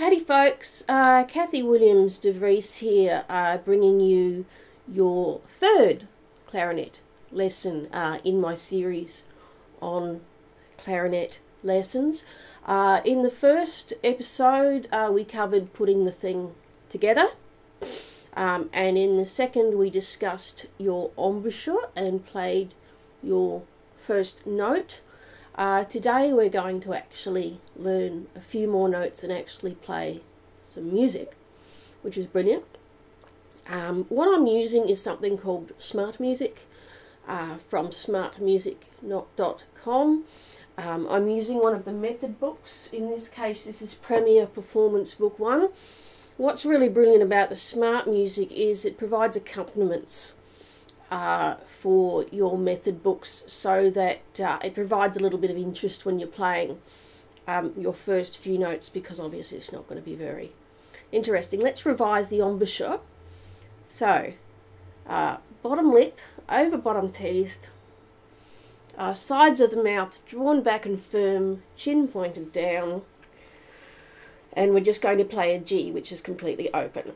Howdy folks, Kathy Williams-DeVries here, bringing you your third clarinet lesson in my series on clarinet lessons. In the first episode we covered putting the thing together, and in the second we discussed your embouchure and played your first note. Today we're going to actually learn a few more notes and actually play some music, which is brilliant. What I'm using is something called Smart Music from smartmusic.com. I'm using one of the method books. In this case, this is Premier Performance Book 1. What's really brilliant about the Smart Music is it provides accompaniments for your method books, so that it provides a little bit of interest when you're playing your first few notes, because obviously it's not going to be very interesting. Let's revise the embouchure. So, bottom lip over bottom teeth, sides of the mouth drawn back and firm, chin pointed down, and we're just going to play a G, which is completely open.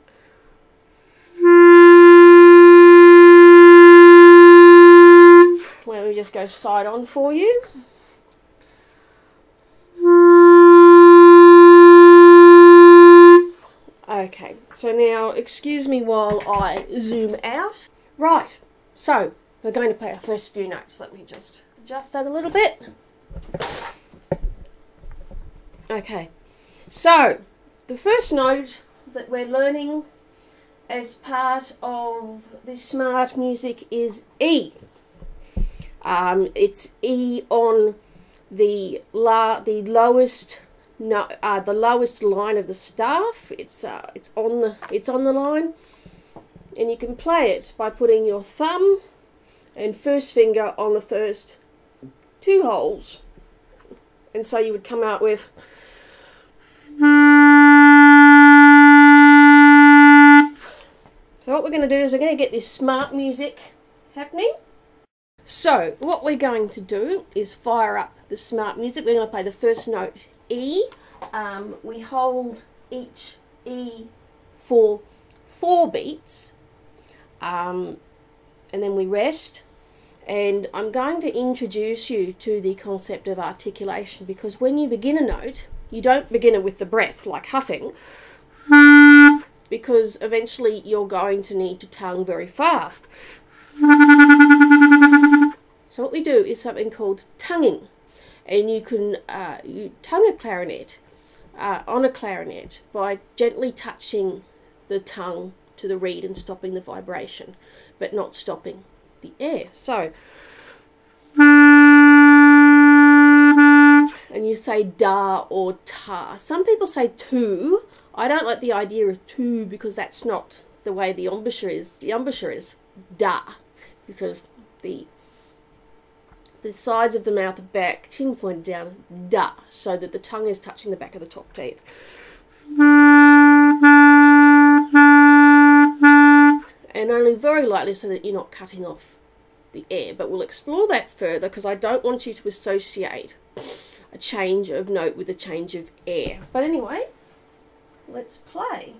Let me just go side on for you. Okay, so now excuse me while I zoom out. Right, so we're going to play our first few notes. Let me just adjust that a little bit. Okay, so the first note that we're learning as part of this Smart Music is E. It's E on the lowest line of the staff. It's on the line, and you can play it by putting your thumb and first finger on the first two holes, and so you would come out with. So what we're going to do is we're going to get this Smart Music happening. So what we're going to do is fire up the Smart Music. We're going to play the first note, E. We hold each E for 4 beats, and then we rest. And I'm going to introduce you to the concept of articulation, because when you begin a note, you don't begin it with the breath, like huffing, because eventually you're going to need to tongue very fast. So what we do is something called tonguing, and you can you tongue a clarinet on a clarinet by gently touching the tongue to the reed and stopping the vibration, but not stopping the air. So, and you say da or ta. Some people say tu. I don't like the idea of tu, because that's not the way the embouchure is. The embouchure is da, because the sides of the mouth are back, chin pointed down, da, so that the tongue is touching the back of the top teeth. And only very lightly, so that you're not cutting off the air. But we'll explore that further, because I don't want you to associate a change of note with a change of air. But anyway, let's play.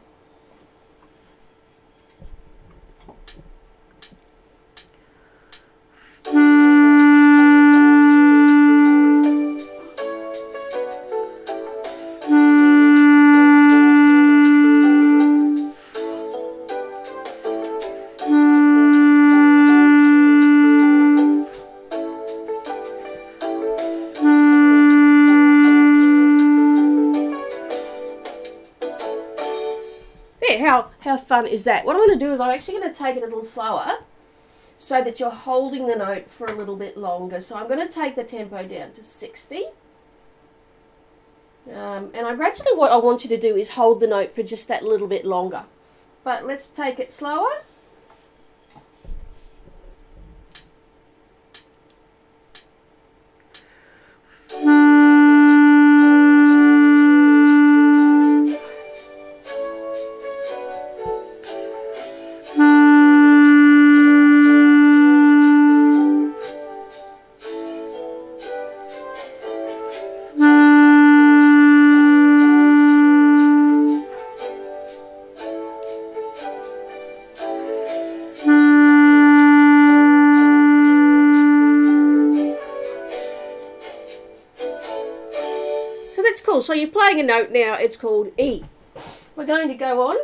How fun is that? What I'm going to do is I'm actually going to take it a little slower, so that you're holding the note for a little bit longer. So I'm going to take the tempo down to 60. And gradually what I want you to do is hold the note for just that little bit longer. But let's take it slower. playing a note now, it's called E. We're going to go on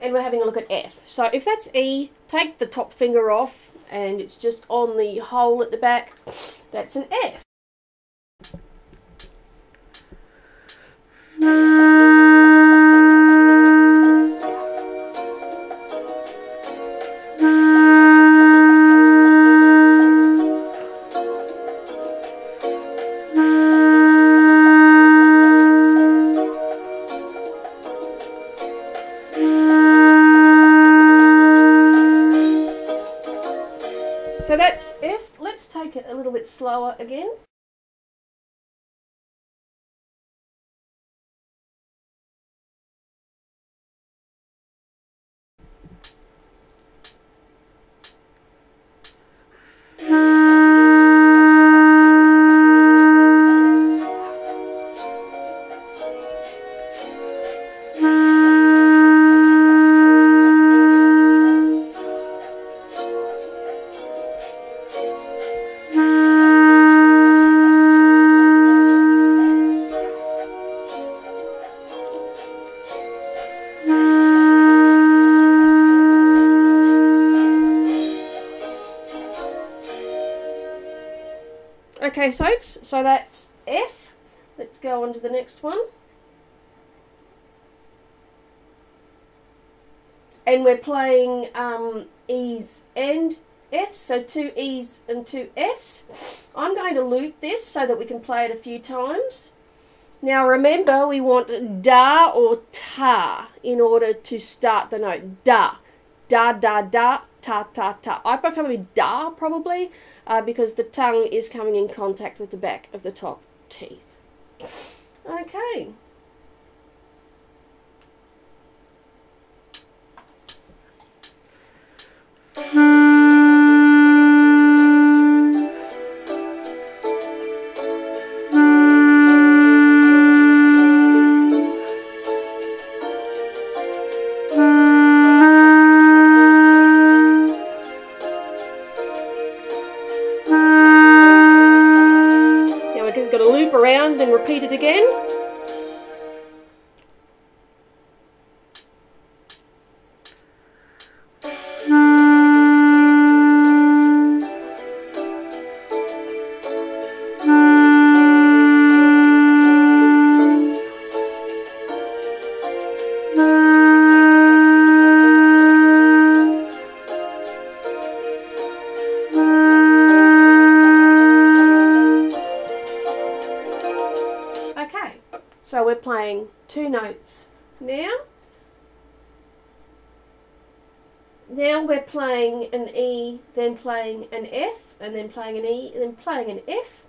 and we're having a look at F. So if that's E, take the top finger off and it's just on the hole at the back. That's an F. So that's F. Let's take it a little bit slower again. Okay, folks, so that's F. Let's go on to the next one. And we're playing E's and F's, so 2 E's and 2 F's. I'm going to loop this so that we can play it a few times. Now remember, we want da or ta in order to start the note. Da, da, da, da, ta, ta, ta. I prefer with da probably because the tongue is coming in contact with the back of the top teeth. Okay. Got to loop around and repeat it again. So we're playing 2 notes now. Now we're playing an E, then playing an F, and then playing an E, and then playing an F.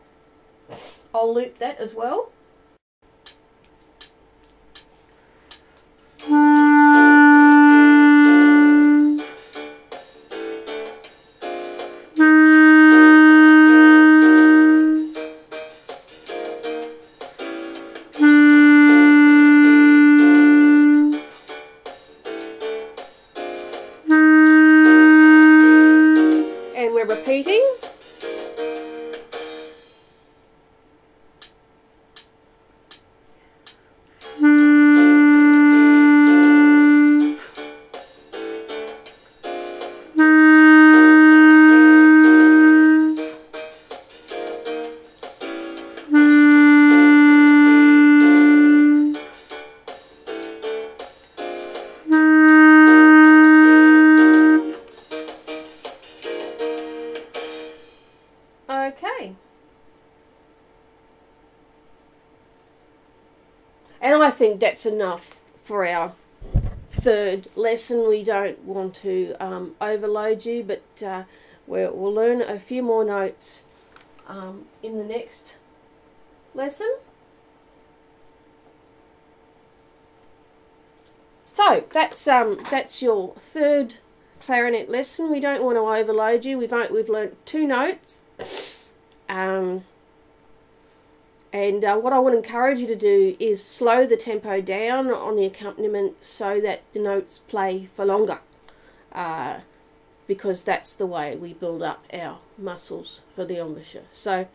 I'll loop that as well. Repeating. Okay. And I think that's enough for our 3rd lesson. We don't want to overload you, but we'll learn a few more notes in the next lesson. So that's your 3rd clarinet lesson. We don't want to overload you. We've learnt 2 notes. And what I want to encourage you to do is slow the tempo down on the accompaniment so that the notes play for longer, because that's the way we build up our muscles for the embouchure. So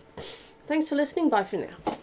thanks for listening. Bye for now.